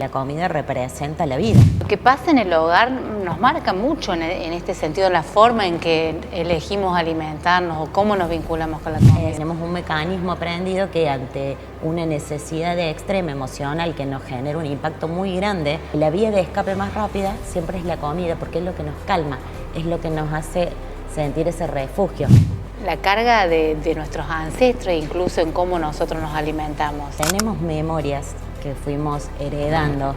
La comida representa la vida. Lo que pasa en el hogar nos marca mucho en este sentido, la forma en que elegimos alimentarnos o cómo nos vinculamos con la comida. Tenemos un mecanismo aprendido que ante una necesidad de extrema emocional que nos genera un impacto muy grande, la vía de escape más rápida siempre es la comida, porque es lo que nos calma, es lo que nos hace sentir ese refugio. La carga de nuestros ancestros, incluso en cómo nosotros nos alimentamos. Tenemos memorias que fuimos heredando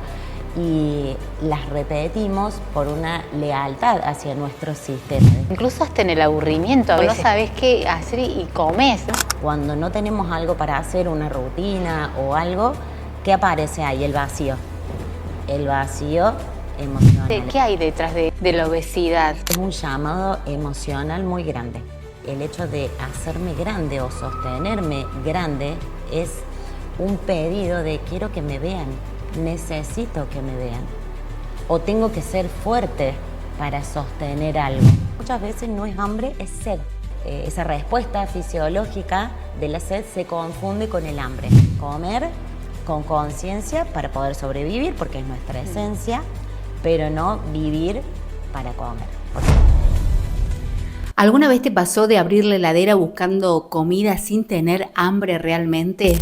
y las repetimos por una lealtad hacia nuestro sistema. Incluso hasta en el aburrimiento, a veces no sabés qué hacer y comes. Cuando no tenemos algo para hacer, una rutina o algo, ¿qué aparece ahí? El vacío. El vacío emocional. ¿Qué hay detrás de la obesidad? Es un llamado emocional muy grande. El hecho de hacerme grande o sostenerme grande es un pedido de quiero que me vean, necesito que me vean. O tengo que ser fuerte para sostener algo. Muchas veces no es hambre, es sed. Esa respuesta fisiológica de la sed se confunde con el hambre. Comer con conciencia para poder sobrevivir, porque es nuestra esencia, pero no vivir para comer. ¿Alguna vez te pasó de abrir la heladera buscando comida sin tener hambre realmente?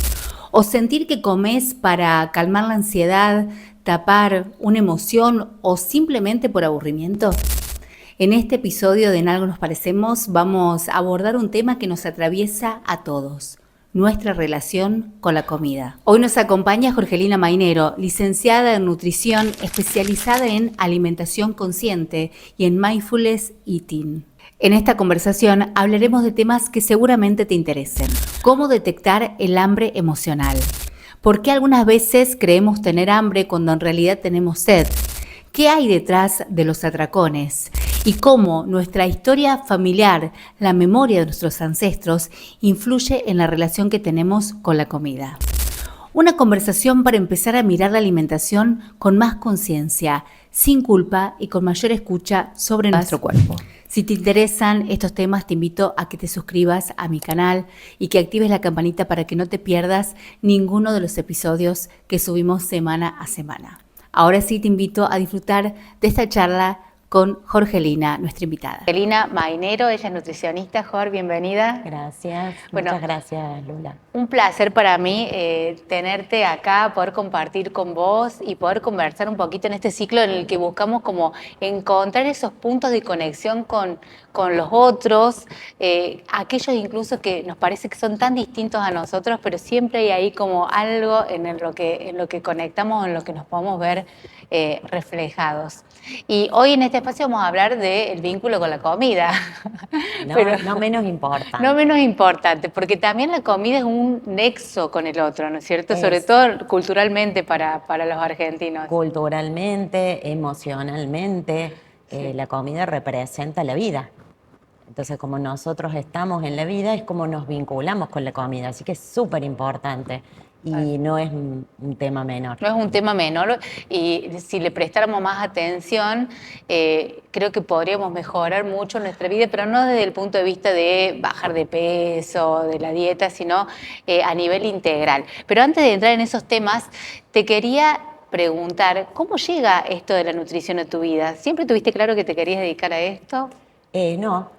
¿O sentir que comes para calmar la ansiedad, tapar una emoción o simplemente por aburrimiento? En este episodio de En Algo Nos Parecemos vamos a abordar un tema que nos atraviesa a todos: nuestra relación con la comida. Hoy nos acompaña Jorgelina Mainero, licenciada en nutrición, especializada en alimentación consciente y en mindfulness eating. En esta conversación hablaremos de temas que seguramente te interesen. ¿Cómo detectar el hambre emocional? ¿Por qué algunas veces creemos tener hambre cuando en realidad tenemos sed? ¿Qué hay detrás de los atracones? Y cómo nuestra historia familiar, la memoria de nuestros ancestros, influye en la relación que tenemos con la comida. Una conversación para empezar a mirar la alimentación con más conciencia, sin culpa y con mayor escucha sobre nuestro cuerpo. Si te interesan estos temas, te invito a que te suscribas a mi canal y que actives la campanita para que no te pierdas ninguno de los episodios que subimos semana a semana. Ahora sí te invito a disfrutar de esta charla con Jorgelina, nuestra invitada. Jorgelina Mainero, ella es nutricionista. Jor, bienvenida. Gracias, Bueno, muchas gracias, Lula. Un placer para mí tenerte acá, poder compartir con vos y poder conversar un poquito en este ciclo en el que buscamos como encontrar esos puntos de conexión con los otros, aquellos incluso que nos parece que son tan distintos a nosotros, pero siempre hay ahí como algo en lo que conectamos, en lo que nos podemos ver reflejados. Y hoy en este espacio vamos a hablar del vínculo con la comida. No, Pero no menos importante. no menos importante, porque también la comida es un nexo con el otro, ¿no es cierto? Sobre todo culturalmente para los argentinos. Culturalmente, emocionalmente, Sí. la comida representa la vida. Entonces, como nosotros estamos en la vida, es como nos vinculamos con la comida. Así que es súper importante y no es un tema menor. No es un tema menor y si le prestáramos más atención, creo que podríamos mejorar mucho nuestra vida, pero no desde el punto de vista de bajar de peso, de la dieta, sino a nivel integral. Pero antes de entrar en esos temas, te quería preguntar, ¿cómo llega esto de la nutrición a tu vida? ¿Siempre tuviste claro que te querías dedicar a esto? No.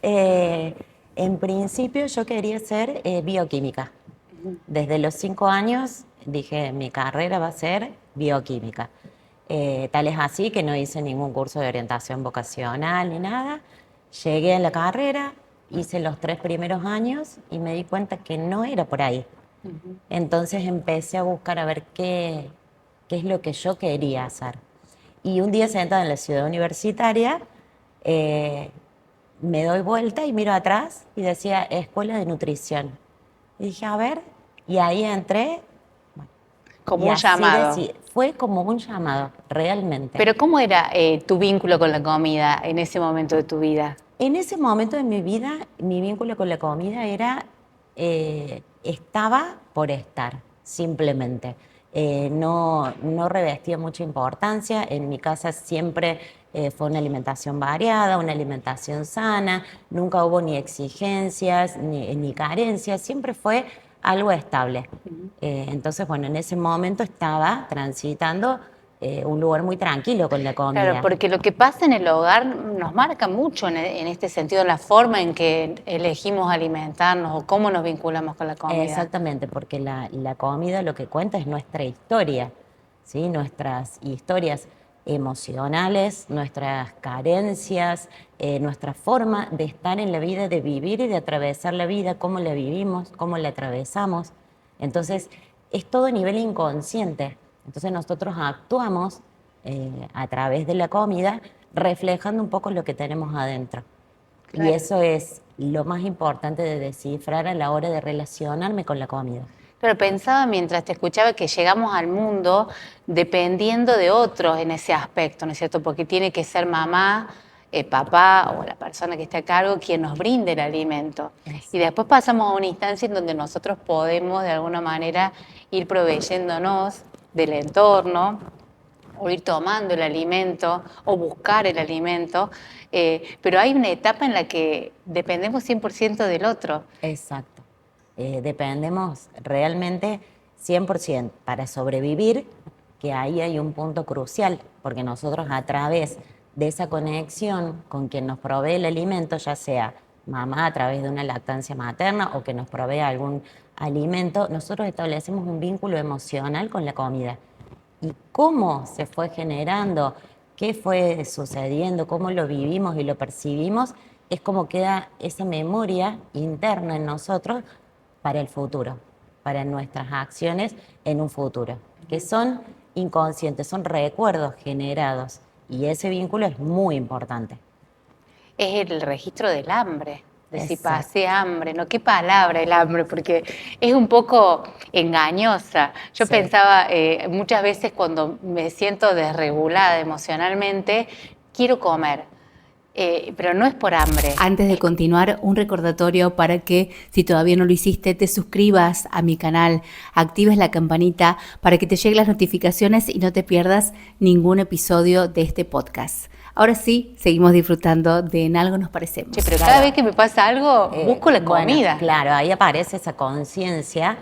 En principio yo quería ser bioquímica. Desde los 5 años dije, mi carrera va a ser bioquímica. Tal es así que no hice ningún curso de orientación vocacional ni nada. Llegué a la carrera, hice los 3 primeros años y me di cuenta que no era por ahí. Entonces empecé a buscar a ver qué es lo que yo quería hacer. Y un día sentada en la ciudad universitaria, me doy vuelta y miro atrás y decía Escuela de Nutrición. Y dije, a ver, y ahí entré. Bueno, Como y un así llamado. fue como un llamado, realmente. Pero ¿cómo era tu vínculo con la comida en ese momento de tu vida? En ese momento de mi vida, mi vínculo con la comida era, estaba por estar, simplemente. No revestía mucha importancia. En mi casa siempre fue una alimentación variada, una alimentación sana, nunca hubo ni exigencias ni carencias, siempre fue algo estable. Entonces, bueno, en ese momento estaba transitando un lugar muy tranquilo con la comida. Claro, porque lo que pasa en el hogar nos marca mucho en este sentido, la forma en que elegimos alimentarnos o cómo nos vinculamos con la comida. Exactamente, porque la comida lo que cuenta es nuestra historia, ¿sí? Nuestras historias emocionales, nuestras carencias, nuestra forma de estar en la vida, de vivir y de atravesar la vida, cómo la vivimos, cómo la atravesamos. Entonces, es todo a nivel inconsciente. Entonces, nosotros actuamos a través de la comida, reflejando un poco lo que tenemos adentro. Claro. Y eso es lo más importante de descifrar a la hora de relacionarme con la comida. Pero pensaba mientras te escuchaba que llegamos al mundo dependiendo de otros en ese aspecto, ¿no es cierto? Porque tiene que ser mamá, papá o la persona que esté a cargo quien nos brinde el alimento. Y después pasamos a una instancia en donde nosotros podemos de alguna manera ir proveyéndonos del entorno o ir tomando el alimento o buscar el alimento, pero hay una etapa en la que dependemos 100% del otro. Exacto. Dependemos realmente 100% para sobrevivir, que ahí hay un punto crucial, porque nosotros a través de esa conexión con quien nos provee el alimento, ya sea mamá a través de una lactancia materna o que nos provee algún alimento, nosotros establecemos un vínculo emocional con la comida. Y cómo se fue generando, qué fue sucediendo, cómo lo vivimos y lo percibimos, es como queda esa memoria interna en nosotros para el futuro, para nuestras acciones en un futuro, que son inconscientes, son recuerdos generados y ese vínculo es muy importante. Es el registro del hambre, de si Exacto. pasé hambre, ¿no? ¿Qué palabra el hambre? Porque es un poco engañosa. Yo Sí. pensaba muchas veces cuando me siento desregulada emocionalmente, quiero comer, pero no es por hambre. Antes de continuar, un recordatorio para que, si todavía no lo hiciste, te suscribas a mi canal, actives la campanita para que te lleguen las notificaciones y no te pierdas ningún episodio de este podcast. Ahora sí, seguimos disfrutando de En Algo Nos Parecemos. Che, pero cada vez que me pasa algo, busco la Bueno, comida. claro, ahí aparece esa conciencia,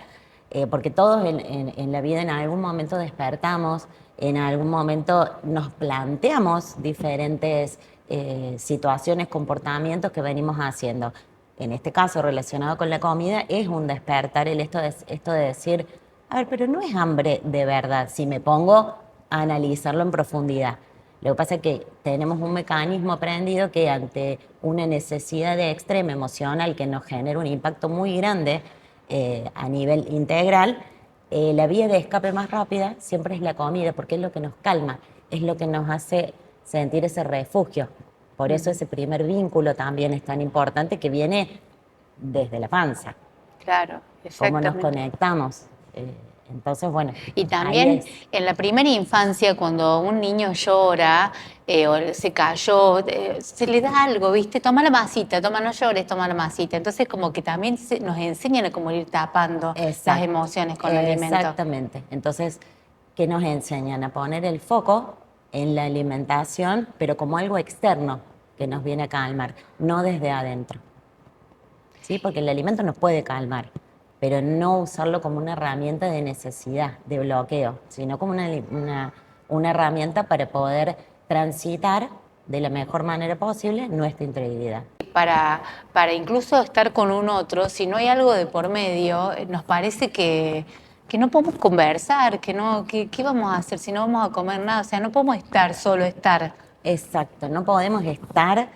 porque todos en la vida en algún momento despertamos, en algún momento nos planteamos diferentes situaciones, comportamientos que venimos haciendo. En este caso, relacionado con la comida, es un despertar esto de decir, a ver, pero no es hambre de verdad, si me pongo a analizarlo en profundidad. Lo que pasa es que tenemos un mecanismo aprendido que ante una necesidad de extrema emocional que nos genera un impacto muy grande a nivel integral, la vía de escape más rápida siempre es la comida, porque es lo que nos calma, es lo que nos hace sentir ese refugio. Por eso ese primer vínculo también es tan importante que viene desde la panza. Claro, Cómo nos exactamente. conectamos. Entonces, bueno, Y ahí también es. en la primera infancia, cuando un niño llora o se cayó, se le da algo, ¿viste? Toma la masita, toma, no llores, toma la masita. Entonces, como que también nos enseñan a cómo ir tapando las Exacto. emociones con el alimento. Exactamente. Entonces, ¿qué nos enseñan? A poner el foco en la alimentación, pero como algo externo que nos viene a calmar, no desde adentro. ¿Sí? Porque el alimento nos puede calmar, pero no usarlo como una herramienta de necesidad, de bloqueo, sino como una herramienta para poder transitar de la mejor manera posible nuestra integridad. Para incluso estar con un otro, si no hay algo de por medio, nos parece que no podemos conversar, ¿qué vamos a hacer si no vamos a comer nada? O sea, no podemos estar, solo estar. Exacto, no podemos estar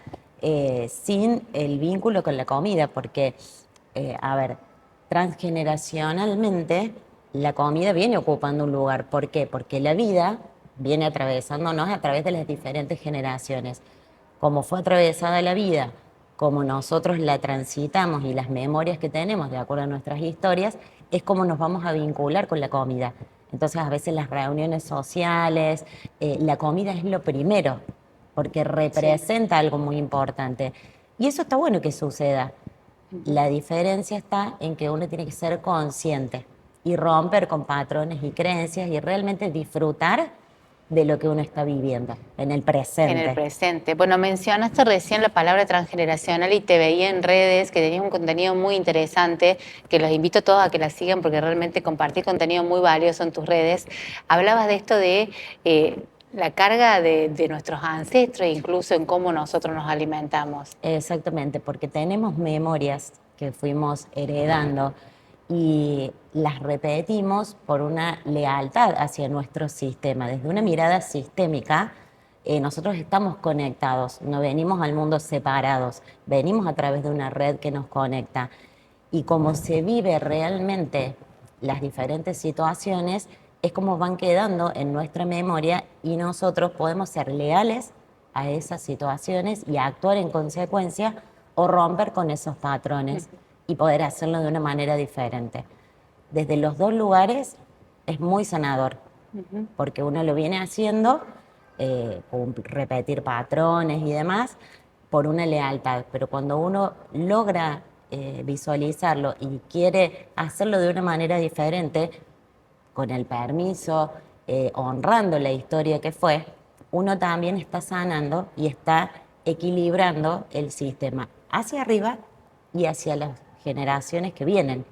sin el vínculo con la comida, porque, a ver, transgeneracionalmente la comida viene ocupando un lugar. ¿Por qué? Porque la vida viene atravesándonos a través de las diferentes generaciones. Como fue atravesada la vida, como nosotros la transitamos y las memorias que tenemos de acuerdo a nuestras historias, es como nos vamos a vincular con la comida. Entonces, a veces las reuniones sociales, la comida es lo primero, porque representa algo muy importante. Y eso está bueno que suceda. La diferencia está en que uno tiene que ser consciente y romper con patrones y creencias y realmente disfrutar de lo que uno está viviendo en el En presente. el presente. Bueno, mencionaste recién la palabra transgeneracional y te veía en redes que tenías un contenido muy interesante, que los invito a todos a que la sigan porque realmente compartís contenido muy valioso en tus redes. Hablabas de esto de la carga de nuestros ancestros, incluso en cómo nosotros nos alimentamos. Exactamente, porque tenemos memorias que fuimos heredando y las repetimos por una lealtad hacia nuestro sistema. Desde una mirada sistémica, nosotros estamos conectados, no venimos al mundo separados, venimos a través de una red que nos conecta. Y como se vive realmente las diferentes situaciones, es como van quedando en nuestra memoria y nosotros podemos ser leales a esas situaciones y actuar en consecuencia o romper con esos patrones y poder hacerlo de una manera diferente. Desde los dos lugares es muy sanador, porque uno lo viene haciendo, con repetir patrones y demás, por una lealtad, pero cuando uno logra visualizarlo y quiere hacerlo de una manera diferente, con el permiso, honrando la historia que fue, uno también está sanando y está equilibrando el sistema hacia arriba y hacia las generaciones que vienen.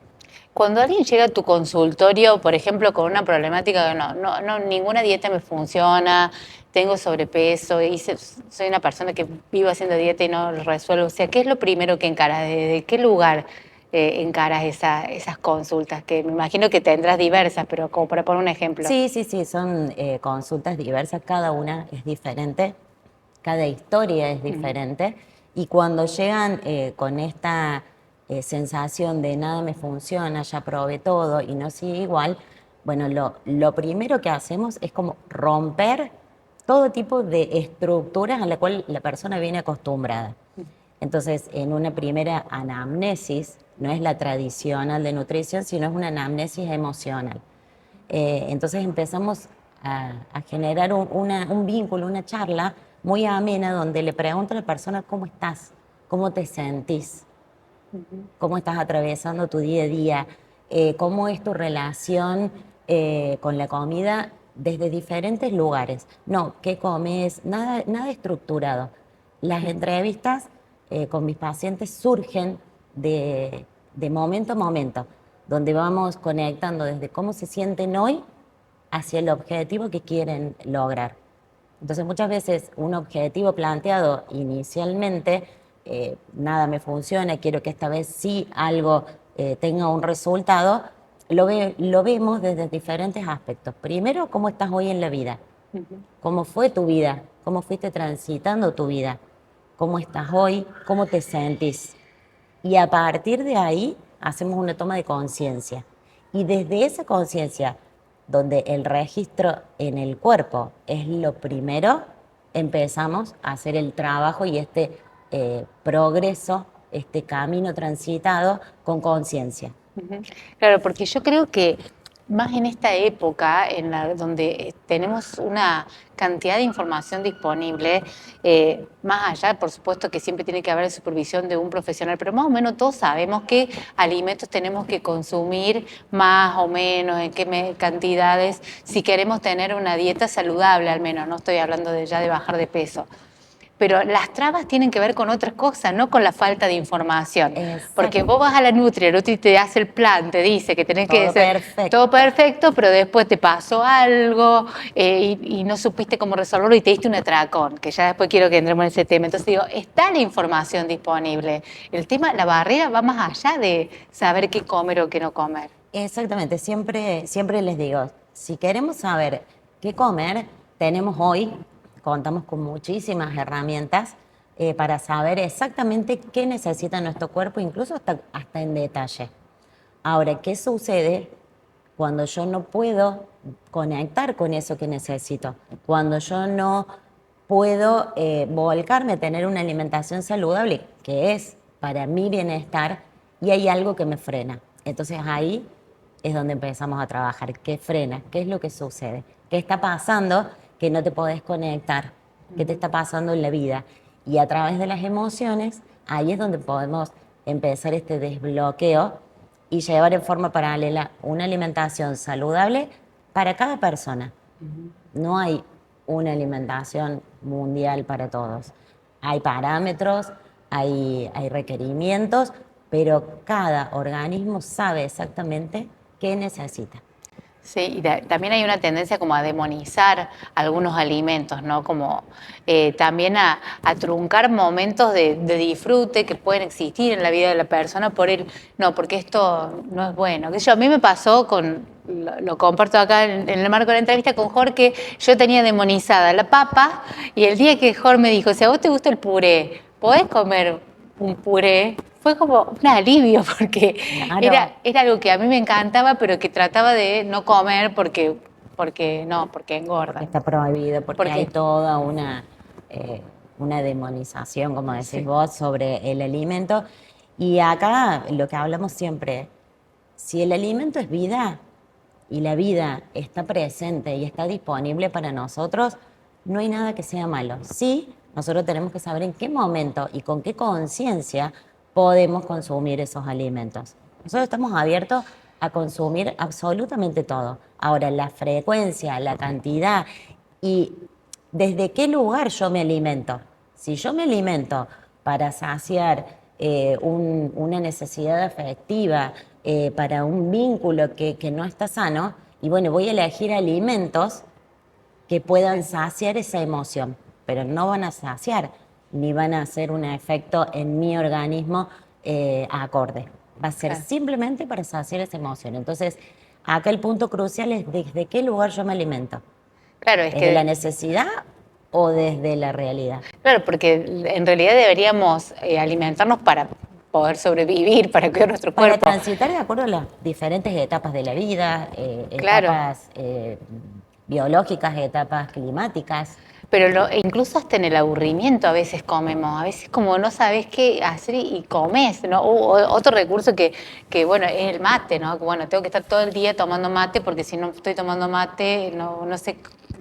Cuando alguien llega a tu consultorio, por ejemplo, con una problemática de ninguna dieta me funciona, tengo sobrepeso y soy una persona que vivo haciendo dieta y no lo resuelvo, o sea, ¿qué es lo primero que encaras? ¿Desde qué lugar encaras esas consultas? Que me imagino que tendrás diversas, pero como para poner un ejemplo. Sí, sí, sí, son consultas diversas, cada una es diferente, cada historia es diferente y cuando llegan con esta sensación de nada me funciona, ya probé todo y no sigue igual, bueno, lo primero que hacemos es como romper todo tipo de estructuras a la cual la persona viene acostumbrada. Entonces, en una primera anamnesis, no es la tradicional de nutrición, sino es una anamnesis emocional. Entonces empezamos a generar un vínculo, una charla muy amena donde le pregunto a la persona cómo estás, cómo te sentís, cómo estás atravesando tu día a día, cómo es tu relación con la comida desde diferentes lugares. No, qué comes, nada, nada estructurado. Las entrevistas con mis pacientes surgen de momento a momento, donde vamos conectando desde cómo se sienten hoy hacia el objetivo que quieren lograr. Entonces muchas veces un objetivo planteado inicialmente, nada me funciona, quiero que esta vez sí algo tenga un resultado, lo vemos desde diferentes aspectos. Primero, cómo estás hoy en la vida, cómo fue tu vida, cómo fuiste transitando tu vida, cómo estás hoy, cómo te sentís. Y a partir de ahí hacemos una toma de conciencia. Y desde esa conciencia, donde el registro en el cuerpo es lo primero, empezamos a hacer el trabajo y este progreso, este camino transitado con conciencia. Claro, porque yo creo que más en esta época en la donde tenemos una cantidad de información disponible, más allá, por supuesto que siempre tiene que haber supervisión de un profesional, pero más o menos todos sabemos qué alimentos tenemos que consumir más o menos, en qué cantidades, si queremos tener una dieta saludable al menos, no estoy hablando de ya de bajar de peso. Pero las trabas tienen que ver con otras cosas, no con la falta de información. Exacto. Porque vos vas a la Nutri te hace el plan, te dice que tenés que Todo hacer perfecto. todo perfecto, pero después te pasó algo y no supiste cómo resolverlo y te diste un atracón, que ya después quiero que entremos en ese tema. Entonces digo, está la información disponible. El tema, la barrera va más allá de saber qué comer o qué no comer. Exactamente, siempre les digo, si queremos saber qué comer, tenemos hoy, contamos con muchísimas herramientas para saber exactamente qué necesita nuestro cuerpo, incluso hasta en detalle. Ahora, ¿qué sucede cuando yo no puedo conectar con eso que necesito? Cuando yo no puedo volcarme a tener una alimentación saludable, que es para mi bienestar, y hay algo que me frena. Entonces ahí es donde empezamos a trabajar. ¿Qué frena? ¿Qué es lo que sucede? ¿Qué está pasando que no te podés conectar? ¿Qué te está pasando en la vida? Y a través de las emociones, ahí es donde podemos empezar este desbloqueo y llevar en forma paralela una alimentación saludable para cada persona. No hay una alimentación mundial para todos. Hay parámetros, hay requerimientos, pero cada organismo sabe exactamente qué necesita. Sí, y también hay una tendencia como a demonizar algunos alimentos, ¿no? Como también a truncar momentos de disfrute que pueden existir en la vida de la persona por no, porque esto no es bueno. Que yo, a mí me pasó lo comparto acá en el marco de la entrevista con Jorge, yo tenía demonizada la papa y el día que Jorge me dijo, si a vos te gusta el puré, ¿podés comer un puré? Fue como un alivio porque Claro. era algo que a mí me encantaba, pero que trataba de no comer porque Porque engorda. está prohibido, porque hay Porque, toda una demonización, como decís sí, vos, sobre el alimento. Y acá lo que hablamos siempre, si el alimento es vida y la vida está presente y está disponible para nosotros, no hay nada que sea malo. Sí, nosotros tenemos que saber en qué momento y con qué conciencia podemos consumir esos alimentos. Nosotros estamos abiertos a consumir absolutamente todo. Ahora, la frecuencia, la cantidad y desde qué lugar yo me alimento. Si yo me alimento para saciar una necesidad afectiva, para un vínculo que no está sano, y bueno, voy a elegir alimentos que puedan saciar esa emoción, pero no van a saciar ni van a hacer un efecto en mi organismo acorde. Va a ser claro, simplemente para saciar esa emoción. Entonces, acá el punto crucial es desde qué lugar yo me alimento. claro, es ¿Desde la que necesidad o desde la realidad? claro, porque en realidad deberíamos alimentarnos para poder sobrevivir, para cuidar nuestro Para cuerpo. transitar de acuerdo a las diferentes etapas de la vida, Claro. etapas biológicas, etapas climáticas. Pero incluso hasta en el aburrimiento a veces comemos, a veces como no sabes qué hacer y comes, ¿no? Otro recurso bueno, es el mate, ¿no? Que bueno, tengo que estar todo el día tomando mate porque si no estoy tomando mate no sé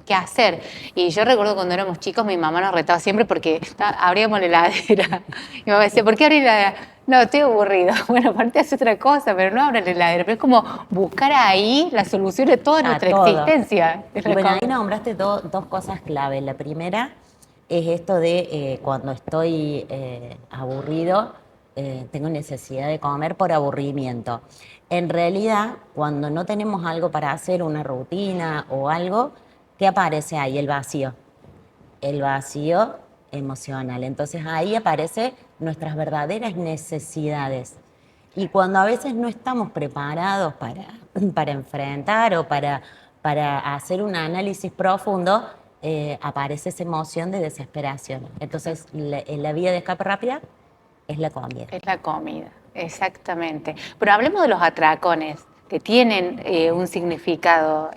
qué hacer. Y yo recuerdo cuando éramos chicos, mi mamá nos retaba siempre porque abríamos la heladera. Mi mamá decía, ¿por qué abrir la heladera? No, estoy aburrido. Bueno, aparte hace otra cosa, pero no abra la heladera. Pero es como buscar ahí la solución de toda A nuestra todo. existencia. Y bueno, ahí nombraste dos cosas clave. La primera es esto de cuando estoy aburrido, tengo necesidad de comer por aburrimiento. En realidad, cuando no tenemos algo para hacer, una rutina o algo, ¿qué aparece ahí? El vacío. El vacío emocional. Entonces ahí aparecen nuestras verdaderas necesidades. Y cuando a veces no estamos preparados para enfrentar o para hacer un análisis profundo, aparece esa emoción de desesperación. Entonces, la vía de escape rápida es la comida. Es la comida, exactamente. Pero hablemos de los atracones, que tienen un significado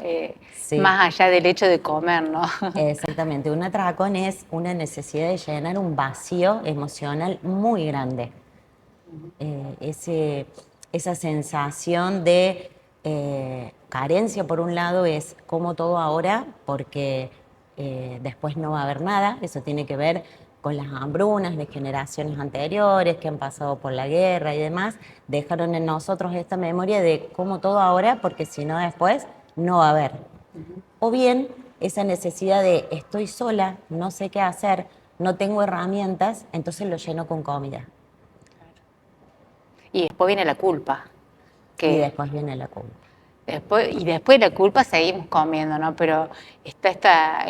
Sí, más allá del hecho de comer, ¿no? exactamente. Un atracón es una necesidad de llenar un vacío emocional muy grande. Esa sensación de carencia, por un lado, es como todo ahora, porque después no va a haber nada. Eso tiene que ver con las hambrunas de generaciones anteriores que han pasado por la guerra y demás. Dejaron en nosotros esta memoria de como todo ahora, porque si no después no va a haber. O bien esa necesidad de estoy sola, no sé qué hacer, no tengo herramientas, entonces lo lleno con comida. Y después viene la culpa, Y que después viene la culpa. después de la culpa seguimos comiendo, ¿no? Pero está esta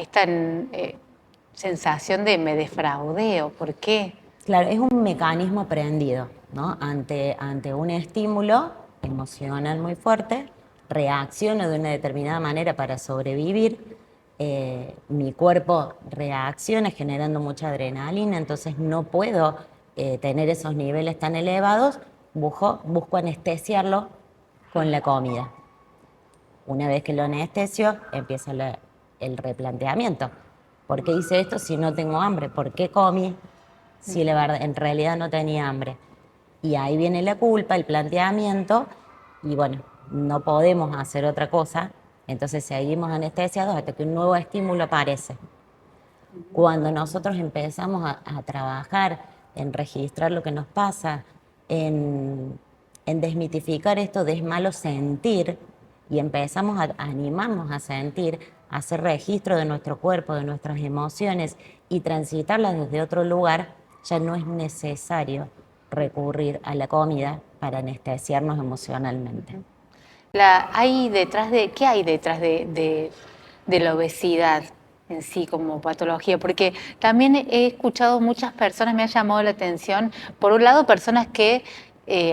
sensación de me defraudeo, ¿por qué? Claro, es un mecanismo aprendido, ¿no? Ante un estímulo emocional muy fuerte, reacciono de una determinada manera para sobrevivir. Mi cuerpo reacciona generando mucha adrenalina, entonces no puedo tener esos niveles tan elevados. Busco anestesiarlo con la comida. Una vez que lo anestesio, empieza el replanteamiento. ¿Por qué hice esto si no tengo hambre? ¿Por qué comí si la verdad, en realidad no tenía hambre? Y ahí viene la culpa, el planteamiento, y bueno, no podemos hacer otra cosa, entonces seguimos anestesiados hasta que un nuevo estímulo aparece. Cuando nosotros empezamos a trabajar en registrar lo que nos pasa, en desmitificar esto de es malo sentir y empezamos a animarnos a sentir, hacer registro de nuestro cuerpo, de nuestras emociones y transitarlas desde otro lugar, ya no es necesario recurrir a la comida para anestesiarnos emocionalmente. ¿Qué hay detrás de la obesidad en sí como patología? Porque también he escuchado muchas personas, me ha llamado la atención, por un lado personas que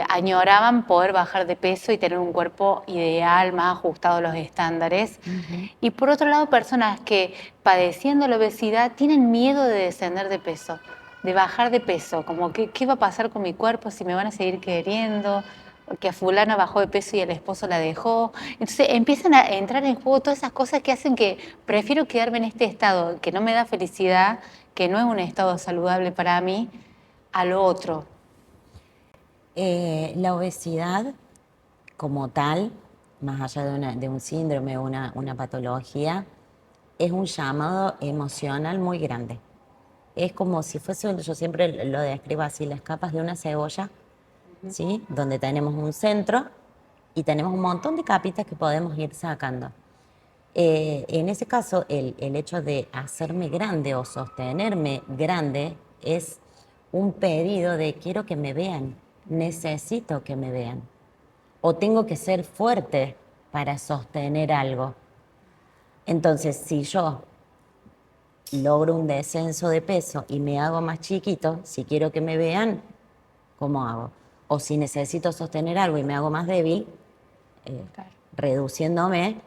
añoraban poder bajar de peso y tener un cuerpo ideal, más ajustado a los estándares, y por otro lado personas que padeciendo la obesidad tienen miedo de descender de peso, de bajar de peso, como que qué va a pasar con mi cuerpo, si me van a seguir queriendo, que a fulana bajó de peso y el esposo la dejó. Entonces empiezan a entrar en juego todas esas cosas que hacen que prefiero quedarme en este estado que no me da felicidad, que no es un estado saludable para mí, a lo otro. La obesidad como tal, más allá de un síndrome o una patología, es un llamado emocional muy grande. Es como si fuese, yo siempre lo describo así, las capas de una cebolla, ¿sí? Donde tenemos un centro y tenemos un montón de capitas que podemos ir sacando. En ese caso, el hecho de hacerme grande o sostenerme grande es un pedido de quiero que me vean, necesito que me vean. O tengo que ser fuerte para sostener algo. Entonces, si yo logro un descenso de peso y me hago más chiquito, si quiero que me vean, ¿cómo hago? O si necesito sostener algo y me hago más débil, Claro. reduciéndome,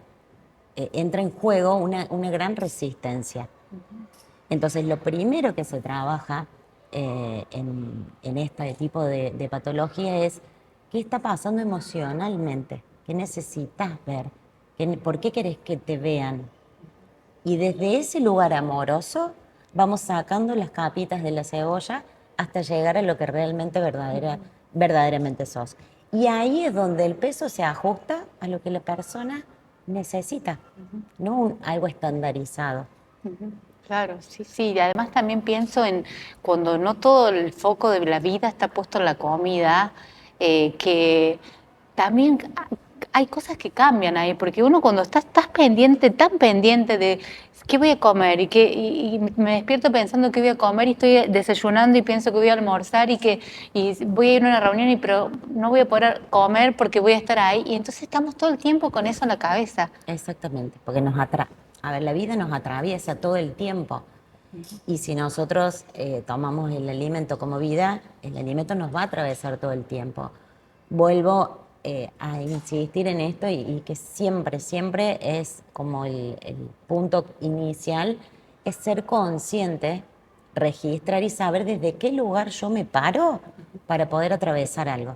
entra en juego una gran resistencia. Entonces, lo primero que se trabaja en este tipo de patología es qué está pasando emocionalmente, qué necesitas ver, por qué querés que te vean. Y desde ese lugar amoroso vamos sacando las capitas de la cebolla hasta llegar a lo que realmente verdaderamente sos. Y ahí es donde el peso se ajusta a lo que la persona necesita, no algo estandarizado. Claro, sí, sí. Y además también pienso en cuando no todo el foco de la vida está puesto en la comida, que también hay cosas que cambian ahí, porque uno cuando estás pendiente, tan pendiente de qué voy a comer y me despierto pensando qué voy a comer y estoy desayunando y pienso que voy a almorzar y voy a ir a una reunión pero no voy a poder comer porque voy a estar ahí y entonces estamos todo el tiempo con eso en la cabeza. Exactamente, porque a ver, la vida nos atraviesa todo el tiempo. Y si nosotros tomamos el alimento como vida, el alimento nos va a atravesar todo el tiempo. Vuelvo a insistir en esto y que siempre, siempre es como el punto inicial, es ser consciente, registrar y saber desde qué lugar yo me paro para poder atravesar algo.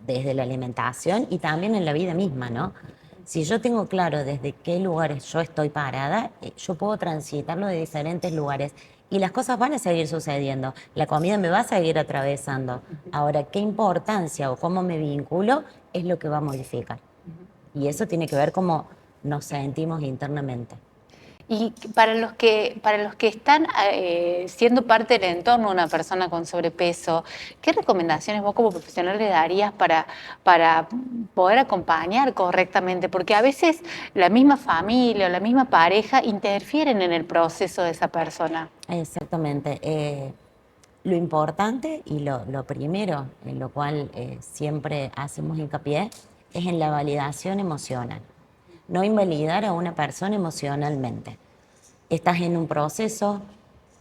Desde la alimentación y también en la vida misma, ¿no? Si yo tengo claro desde qué lugares yo estoy parada, yo puedo transitarlo de diferentes lugares y las cosas van a seguir sucediendo. La comida me va a seguir atravesando. Ahora, qué importancia o cómo me vinculo es lo que va a modificar. Y eso tiene que ver cómo nos sentimos internamente. Y para los que están siendo parte del entorno de una persona con sobrepeso, ¿qué recomendaciones vos como profesional le darías para poder acompañar correctamente? Porque a veces la misma familia o la misma pareja interfieren en el proceso de esa persona. Exactamente. Lo importante y lo primero en lo cual siempre hacemos hincapié es en la validación emocional. No invalidar a una persona emocionalmente. Estás en un proceso,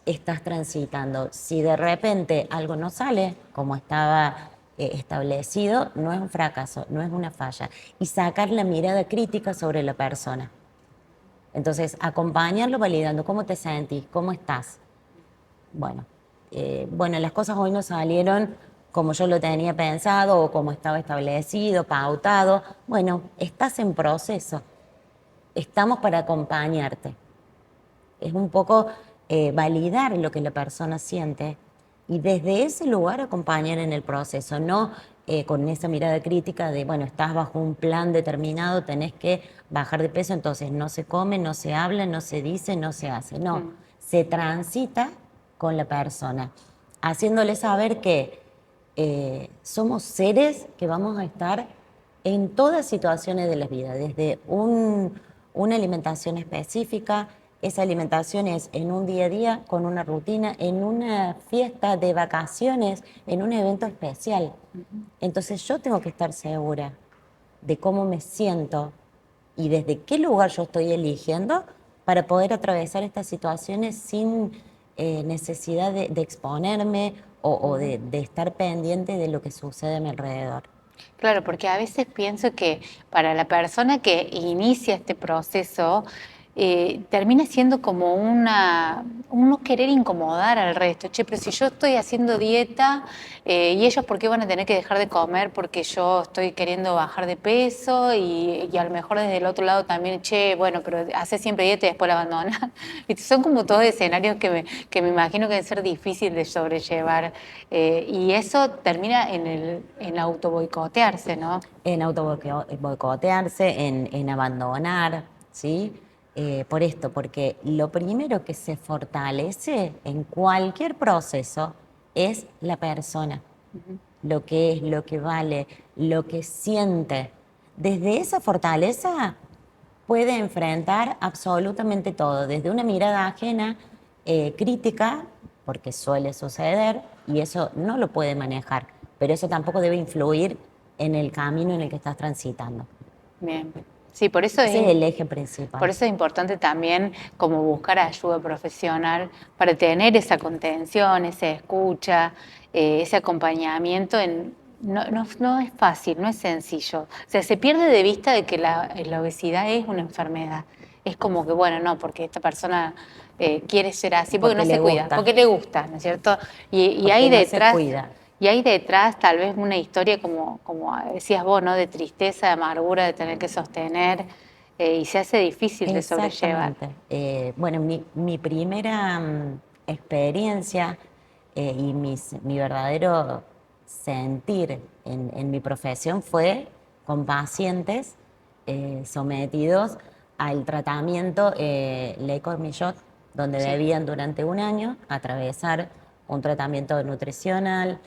estás transitando. Si de repente algo no sale como estaba establecido, no es un fracaso, no es una falla. Y sacar la mirada crítica sobre la persona. Entonces, acompañarlo validando cómo te sentís, cómo estás. Bueno, las cosas hoy no salieron como yo lo tenía pensado o como estaba establecido, pautado. Bueno, estás en proceso. Estamos para acompañarte. Es un poco validar lo que la persona siente y desde ese lugar acompañar en el proceso, no con esa mirada crítica de, bueno, estás bajo un plan determinado, tenés que bajar de peso, entonces no se come, no se habla, no se dice, no se hace. No, se transita con la persona, haciéndole saber que somos seres que vamos a estar en todas situaciones de la vida, desde una alimentación específica. Esa alimentación es en un día a día, con una rutina, en una fiesta de vacaciones, en un evento especial. Entonces yo tengo que estar segura de cómo me siento y desde qué lugar yo estoy eligiendo para poder atravesar estas situaciones sin necesidad de exponerme o de estar pendiente de lo que sucede a mi alrededor. Claro, porque a veces pienso que para la persona que inicia este proceso, termina siendo como un no querer incomodar al resto. Che, pero si yo estoy haciendo dieta, ¿y ellos por qué van a tener que dejar de comer porque yo estoy queriendo bajar de peso? Y a lo mejor desde el otro lado también, che, bueno, pero haces siempre dieta y después la abandonas. Viste, son como todos escenarios que me imagino que deben ser difícil de sobrellevar. Y eso termina en auto boicotearse, ¿no? En boicotearse, en abandonar, ¿sí? Por esto, porque lo primero que se fortalece en cualquier proceso es la persona, lo que es, lo que vale, lo que siente. Desde esa fortaleza puede enfrentar absolutamente todo, desde una mirada ajena, crítica, porque suele suceder, y eso no lo puede manejar, pero eso tampoco debe influir en el camino en el que estás transitando. Bien. Sí, por eso Ese es el eje principal. por eso es importante también como buscar ayuda profesional para tener esa contención, esa escucha, ese acompañamiento. No es fácil, no es sencillo. O sea, se pierde de vista de que la obesidad es una enfermedad. Es como que, bueno, no, porque esta persona quiere ser así, porque no Porque le se cuida, gusta. porque le gusta, ¿no es cierto? Y Porque hay no se detrás... cuida. Y hay detrás tal vez una historia como decías vos, ¿no? De tristeza, de amargura, de tener que sostener, y se hace difícil de sobrellevar. Exactamente. Bueno, mi primera experiencia y mi verdadero sentir en mi profesión fue con pacientes sometidos al tratamiento Le Cormillot, donde Sí. debían durante un año atravesar un tratamiento nutricional,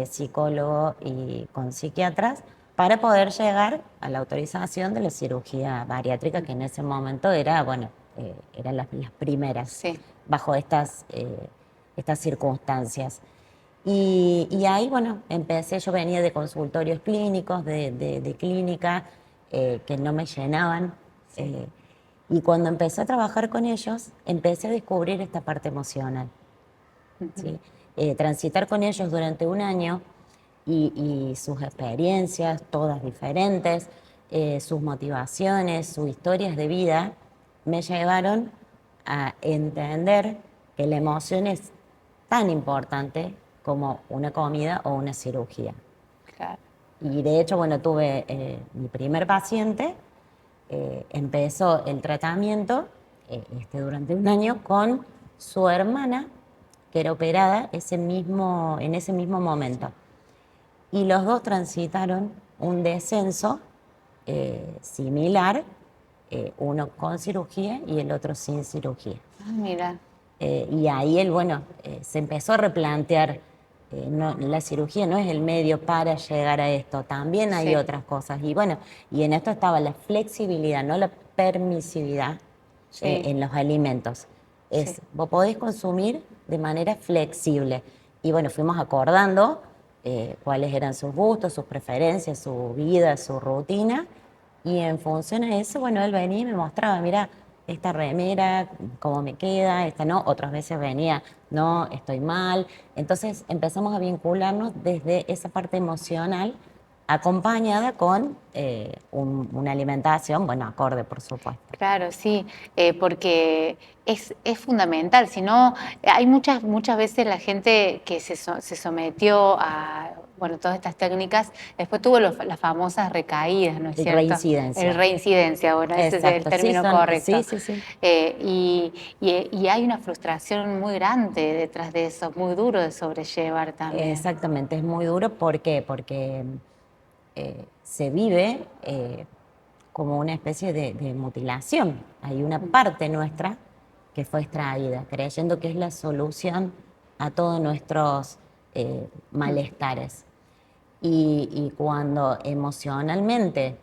psicólogo y con psiquiatras para poder llegar a la autorización de la cirugía bariátrica, que en ese momento era, bueno, eran las primeras Sí. bajo estas circunstancias. Y ahí, bueno, empecé, yo venía de consultorios clínicos, de clínica, que no me llenaban. Y cuando empecé a trabajar con ellos, empecé a descubrir esta parte emocional. ¿Sí? Transitar con ellos durante un año y sus experiencias, todas diferentes, sus motivaciones, sus historias de vida, me llevaron a entender que la emoción es tan importante como una comida o una cirugía. Claro. Y de hecho, bueno, tuve mi primer paciente, empezó el tratamiento durante un año con su hermana, que era operada en ese mismo momento. Y los dos transitaron un descenso similar, uno con cirugía y el otro sin cirugía. Ah, mira. Y ahí él, bueno, se empezó a replantear, la cirugía no es el medio para llegar a esto, también hay Sí. otras cosas. Y bueno, y en esto estaba la flexibilidad, no la permisividad Sí. en los alimentos. Sí. Vos podés consumir de manera flexible. Y bueno, fuimos acordando cuáles eran sus gustos, sus preferencias, su vida, su rutina. Y en función a eso, bueno, él venía y me mostraba, mira, esta remera, cómo me queda, esta no. Otras veces venía, no, estoy mal. Entonces empezamos a vincularnos desde esa parte emocional, acompañada con una alimentación, bueno, acorde, por supuesto. Claro, sí, porque es fundamental. Si no, hay muchas veces la gente que se sometió a, bueno, todas estas técnicas, después tuvo las famosas recaídas, ¿no es cierto? Reincidencia. Reincidencia, bueno, ese es el Exacto, término sí, correcto. sí. Y hay una frustración muy grande detrás de eso, muy duro de sobrellevar también. Exactamente, es muy duro. ¿Por qué? Porque se vive como una especie de mutilación. Hay una parte nuestra que fue extraída, creyendo que es la solución a todos nuestros malestares. Y cuando emocionalmente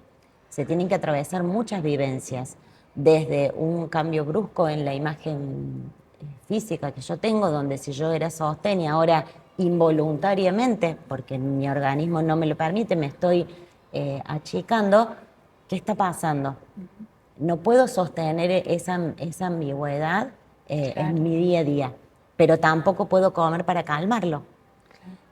se tienen que atravesar muchas vivencias, desde un cambio brusco en la imagen física que yo tengo, donde si yo era sostén y ahora involuntariamente, porque mi organismo no me lo permite, me estoy achicando, ¿qué está pasando? No puedo sostener esa ambigüedad Claro. en mi día a día, pero tampoco puedo comer para calmarlo.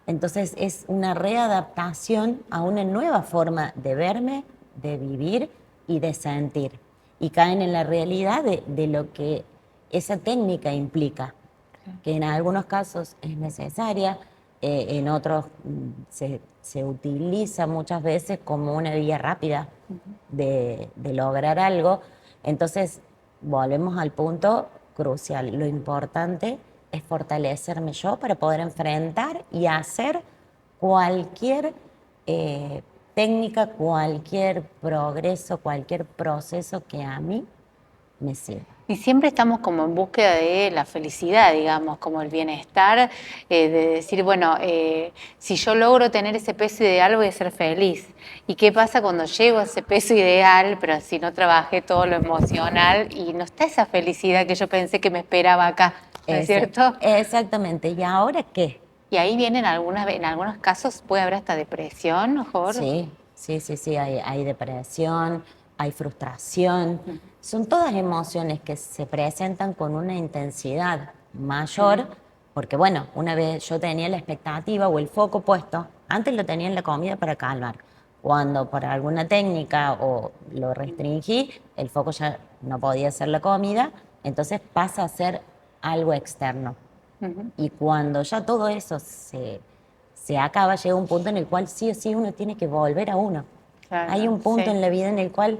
Entonces es una readaptación a una nueva forma de verme, de vivir y de sentir. Y caen en la realidad de lo que esa técnica implica, que en algunos casos es necesaria, en otros se utiliza muchas veces como una vía rápida de lograr algo. Entonces volvemos al punto crucial. Lo importante es fortalecerme yo para poder enfrentar y hacer cualquier técnica, cualquier progreso, cualquier proceso que a mí me sirva. Y siempre estamos como en búsqueda de la felicidad, digamos, como el bienestar, de decir, bueno, si yo logro tener ese peso ideal voy a ser feliz. ¿Y qué pasa cuando llego a ese peso ideal, pero si no trabajé todo lo emocional y no está esa felicidad que yo pensé que me esperaba acá, ¿no es cierto? Exactamente. ¿Y ahora qué? Y ahí vienen en algunos casos puede haber hasta depresión, mejor. Sí. Hay depresión, hay frustración. Son todas emociones que se presentan con una intensidad mayor, porque bueno, una vez yo tenía la expectativa o el foco puesto, antes lo tenía en la comida para calmar. Cuando por alguna técnica o lo restringí, el foco ya no podía ser la comida, entonces pasa a ser algo externo. Y cuando ya todo eso se acaba, llega un punto en el cual sí o sí uno tiene que volver a uno. Claro, Hay un punto sí. en la vida en el cual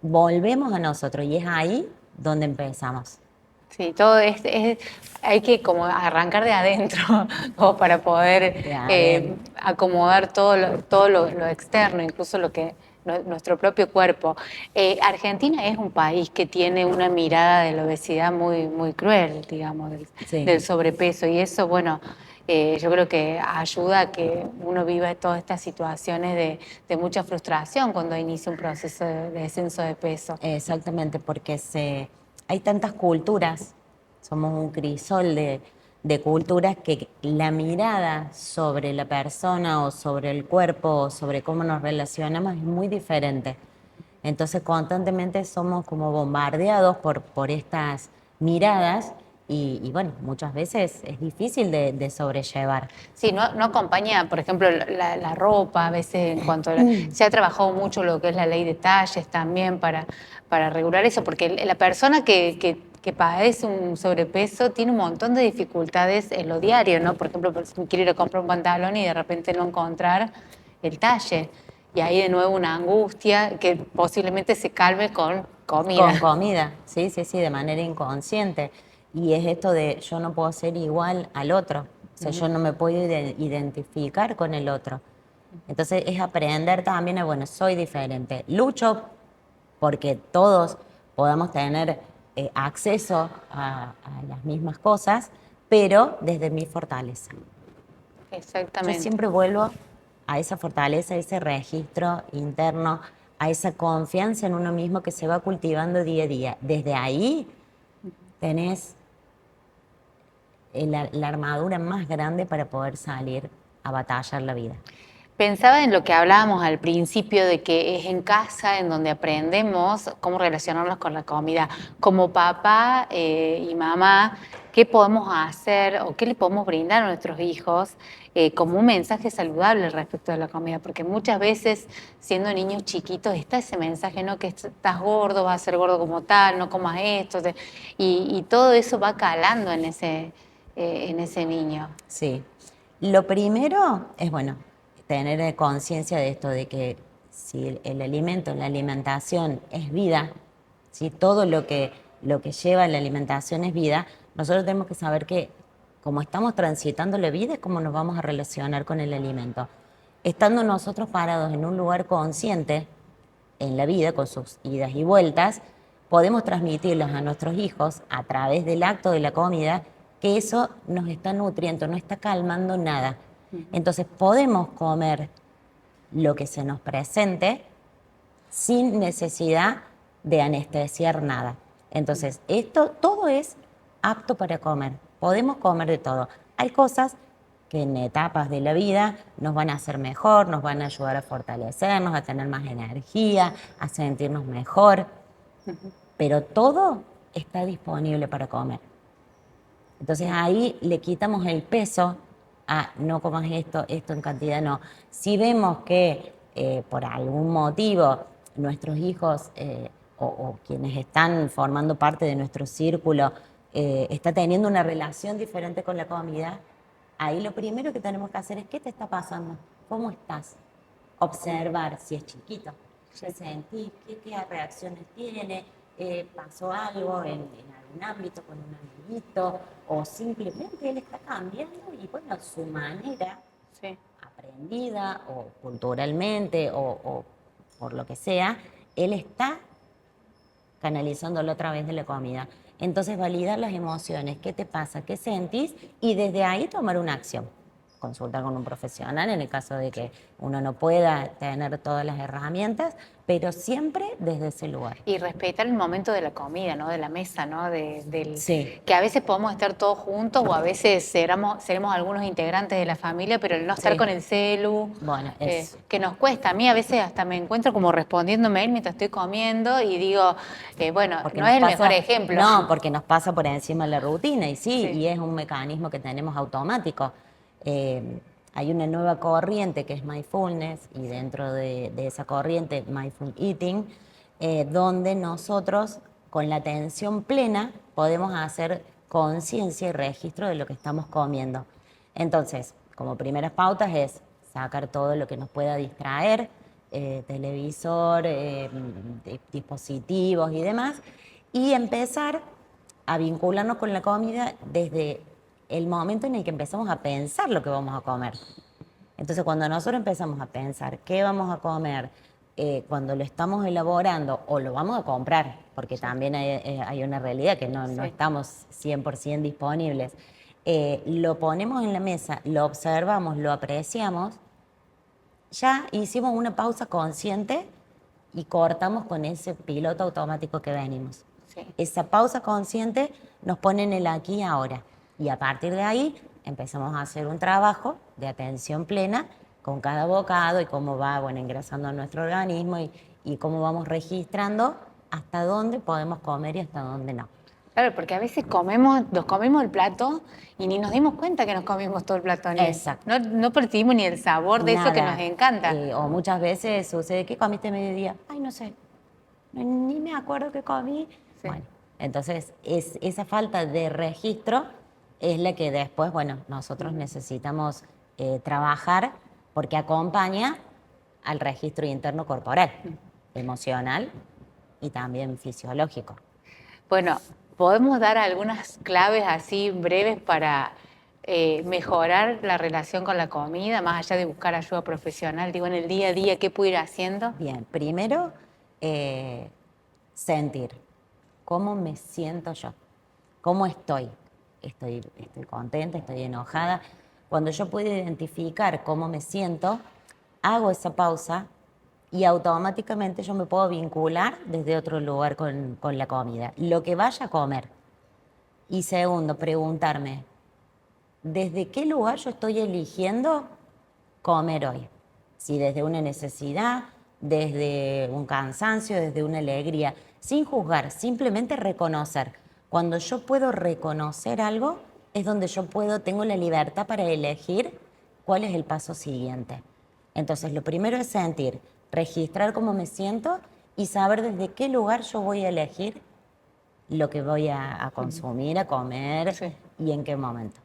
volvemos a nosotros y es ahí donde empezamos. Sí, hay que como arrancar de adentro como para poder De adentro. acomodar todo lo externo, incluso lo que nuestro propio cuerpo. Argentina es un país que tiene una mirada de la obesidad muy, muy cruel, digamos, Sí. del sobrepeso y eso, bueno, yo creo que ayuda a que uno viva todas estas situaciones de mucha frustración cuando inicia un proceso de descenso de peso. Exactamente, porque hay tantas culturas, somos un crisol de culturas que la mirada sobre la persona o sobre el cuerpo o sobre cómo nos relacionamos es muy diferente. Entonces constantemente somos como bombardeados por estas miradas y bueno, muchas veces es difícil de sobrellevar. Sí, no acompaña, por ejemplo, la ropa, a veces en cuanto se ha trabajado mucho lo que es la ley de talles también para regular eso, porque la persona que padece un sobrepeso tiene un montón de dificultades en lo diario, ¿no? Por ejemplo, si quiere ir a comprar un pantalón y de repente no encontrar el talle. Y ahí de nuevo una angustia que posiblemente se calme con comida. Con comida, sí, de manera inconsciente. Y es esto de yo no puedo ser igual al otro, o sea, yo no me puedo identificar con el otro. Entonces es aprender también a, bueno, soy diferente. Lucho porque todos podamos tener acceso a las mismas cosas, pero desde mi fortaleza. Yo Exactamente. siempre vuelvo a esa fortaleza, a ese registro interno, a esa confianza en uno mismo que se va cultivando día a día. Desde ahí tenés la armadura más grande para poder salir a batallar la vida. Pensaba en lo que hablábamos al principio de que es en casa en donde aprendemos cómo relacionarnos con la comida. Como papá y mamá, ¿qué podemos hacer o qué le podemos brindar a nuestros hijos como un mensaje saludable respecto de la comida? Porque muchas veces, siendo niños chiquitos, está ese mensaje, ¿no? Que estás gordo, vas a ser gordo como tal, no comas esto. Y todo eso va calando en ese niño. Sí. Lo primero es, bueno, tener conciencia de esto, de que si el alimento, la alimentación es vida, si todo lo que lleva la alimentación es vida, nosotros tenemos que saber que como estamos transitando la vida es como nos vamos a relacionar con el alimento. Estando nosotros parados en un lugar consciente en la vida, con sus idas y vueltas, podemos transmitirlos a nuestros hijos a través del acto de la comida que eso nos está nutriendo, no está calmando nada. Entonces podemos comer lo que se nos presente sin necesidad de anestesiar nada. Entonces, esto todo es apto para comer. Podemos comer de todo. Hay cosas que en etapas de la vida nos van a hacer mejor, nos van a ayudar a fortalecernos, a tener más energía, a sentirnos mejor, pero todo está disponible para comer. Entonces ahí le quitamos el peso a no comas esto, esto en cantidad no. Si vemos que por algún motivo nuestros hijos o quienes están formando parte de nuestro círculo está teniendo una relación diferente con la comida, ahí lo primero que tenemos que hacer es ¿qué te está pasando? ¿Cómo estás? Observar si es chiquito, qué sentís, qué reacciones tiene, pasó algo en algún ámbito con un amiguito, o simplemente él está cambiando y bueno, su manera aprendida o culturalmente o por lo que sea, él está canalizándolo a través de la comida. Entonces validar las emociones, qué te pasa, qué sentís y desde ahí tomar una acción. Consultar con un profesional en el caso de que uno no pueda tener todas las herramientas, pero siempre desde ese lugar. Y respetar el momento de la comida, ¿no? De la mesa, ¿no? Sí. Que a veces podemos estar todos juntos o a veces seremos algunos integrantes de la familia, pero el no estar con el celu, bueno, que nos cuesta. A mí a veces hasta me encuentro como respondiéndome él mientras estoy comiendo y digo, bueno, porque no es el mejor ejemplo. No, porque nos pasa por encima la rutina y sí, y es un mecanismo que tenemos automático. Hay una nueva corriente que es mindfulness y dentro de esa corriente mindful eating, donde nosotros con la atención plena podemos hacer conciencia y registro de lo que estamos comiendo. Entonces, como primeras pautas es sacar todo lo que nos pueda distraer, televisor, dispositivos y demás, y empezar a vincularnos con la comida desde el momento en el que empezamos a pensar lo que vamos a comer. Entonces, cuando nosotros empezamos a pensar qué vamos a comer, cuando lo estamos elaborando o lo vamos a comprar, porque también hay una realidad que no estamos 100% disponibles, lo ponemos en la mesa, lo observamos, lo apreciamos, ya hicimos una pausa consciente y cortamos con ese piloto automático que venimos. Esa pausa consciente nos pone en el aquí y ahora. Y a partir de ahí empezamos a hacer un trabajo de atención plena con cada bocado y cómo va ingresando a nuestro organismo y cómo vamos registrando hasta dónde podemos comer y hasta dónde no. Claro, porque a veces nos comemos el plato y ni nos dimos cuenta que nos comimos todo el plato. Exacto. No percibimos ni el sabor de eso que nos encanta. O muchas veces sucede, ¿qué comiste a mediodía? Ay, no sé, ni me acuerdo qué comí. Sí. Bueno, entonces esa falta de registro es la que después, nosotros necesitamos trabajar porque acompaña al registro interno corporal, emocional y también fisiológico. Bueno, ¿podemos dar algunas claves así breves para mejorar la relación con la comida, más allá de buscar ayuda profesional? Digo, en el día a día, ¿qué puedo ir haciendo? Bien, primero, sentir cómo me siento yo, cómo estoy. Estoy contenta, estoy enojada. Cuando yo puedo identificar cómo me siento, hago esa pausa y automáticamente yo me puedo vincular desde otro lugar con la comida, lo que vaya a comer. Y segundo, preguntarme, ¿desde qué lugar yo estoy eligiendo comer hoy? Si desde una necesidad, desde un cansancio, desde una alegría, sin juzgar, simplemente reconocer. Cuando yo puedo reconocer algo, es donde yo tengo la libertad para elegir cuál es el paso siguiente. Entonces, lo primero es sentir, registrar cómo me siento y saber desde qué lugar yo voy a elegir lo que voy a consumir, a comer y en qué momento.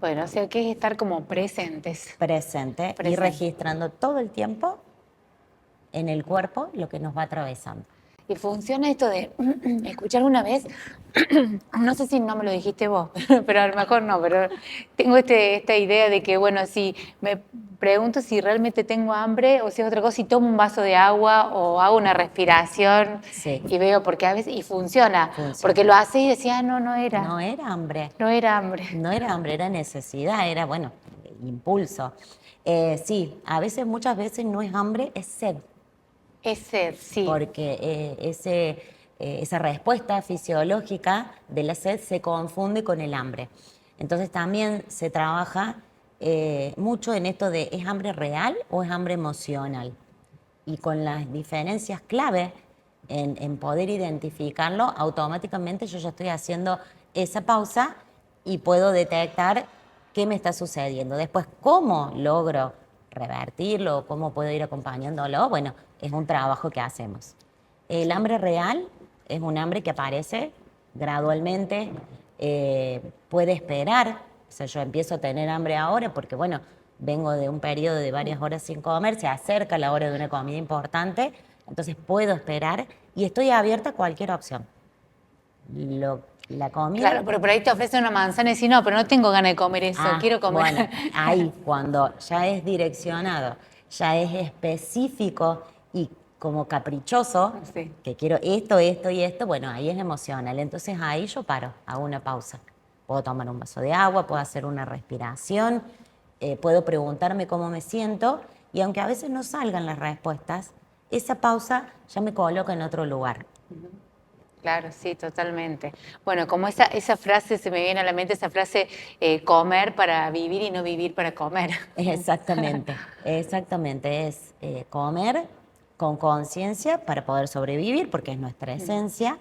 Bueno, o sea, que es estar como presentes. Presente y registrando todo el tiempo en el cuerpo lo que nos va atravesando. Y funciona esto de escuchar una vez, no sé si no me lo dijiste vos, pero a lo mejor no, pero tengo esta idea de que, bueno, si me pregunto si realmente tengo hambre o si es otra cosa, si tomo un vaso de agua o hago una respiración y veo, porque a veces, y funciona. Porque lo hace y decía, no era. No era hambre. No era hambre. No era hambre, era necesidad, era, impulso. Sí, muchas veces no es hambre, es sed. Es sed, sí. Porque esa respuesta fisiológica de la sed se confunde con el hambre. Entonces también se trabaja mucho en esto de ¿es hambre real o es hambre emocional? Y con las diferencias clave en poder identificarlo, automáticamente yo ya estoy haciendo esa pausa y puedo detectar qué me está sucediendo. Después, ¿cómo logro revertirlo? ¿Cómo puedo ir acompañándolo? Bueno, es un trabajo que hacemos. El hambre real es un hambre que aparece gradualmente, puede esperar. O sea, yo empiezo a tener hambre ahora porque, bueno, vengo de un periodo de varias horas sin comer, se acerca la hora de una comida importante, entonces puedo esperar y estoy abierta a cualquier opción. La comida... Claro, pero por ahí te ofrecen una manzana y decís, no, pero no tengo ganas de comer eso, quiero comer. Bueno, ahí cuando ya es direccionado, ya es específico y como caprichoso, Sí. que quiero esto, esto y esto, bueno, ahí es emocional. Entonces ahí yo paro, hago una pausa. Puedo tomar un vaso de agua, puedo hacer una respiración, puedo preguntarme cómo me siento y aunque a veces no salgan las respuestas, esa pausa ya me coloca en otro lugar. Claro, sí, totalmente. Bueno, como esa frase, se me viene a la mente esa frase, comer para vivir y no vivir para comer. Exactamente, exactamente. Es comer con conciencia para poder sobrevivir, porque es nuestra esencia,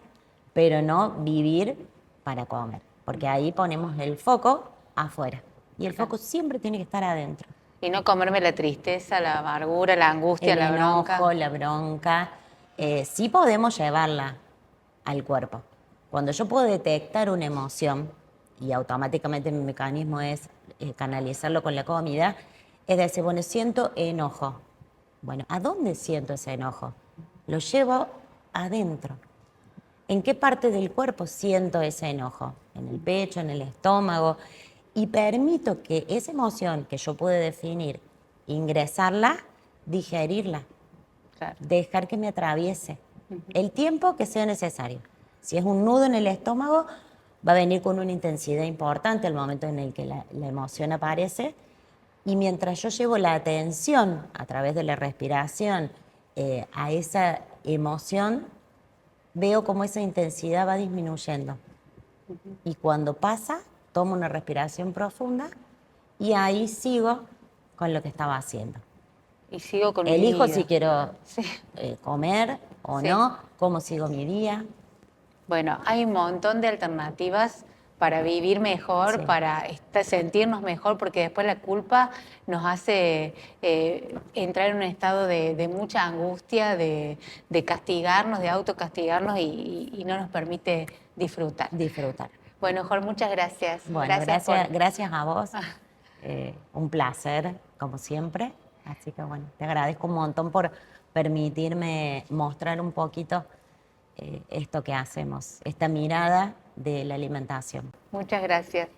pero no vivir para comer, porque ahí ponemos el foco afuera. Y el foco siempre tiene que estar adentro. Y no comerme la tristeza, la amargura, la angustia, El la bronca. enojo, la bronca, sí podemos llevarla al cuerpo. Cuando yo puedo detectar una emoción y automáticamente mi mecanismo es canalizarlo con la comida, es decir, bueno, siento enojo. Bueno, ¿a dónde siento ese enojo? Lo llevo adentro. ¿En qué parte del cuerpo siento ese enojo? En el pecho, en el estómago. Y permito que esa emoción que yo puedo definir, ingresarla, digerirla, Claro. dejar que me atraviese el tiempo que sea necesario. Si es un nudo en el estómago, va a venir con una intensidad importante al momento en el que la emoción aparece. Y mientras yo llevo la atención a través de la respiración a esa emoción, veo cómo esa intensidad va disminuyendo. Y cuando pasa, tomo una respiración profunda y ahí sigo con lo que estaba haciendo. Y sigo con mi Elijo vida. si quiero Sí. comer o Sí. no, cómo sigo mi día. Bueno, hay un montón de alternativas para vivir mejor, Sí. para sentirnos mejor, porque después la culpa nos hace entrar en un estado de mucha angustia, de castigarnos, de autocastigarnos y no nos permite disfrutar. Disfrutar. Bueno, Jorge, muchas gracias. Bueno, por... gracias a vos. Un placer, como siempre. Así que bueno, te agradezco un montón por permitirme mostrar un poquito esto que hacemos, esta mirada de la alimentación. Muchas gracias.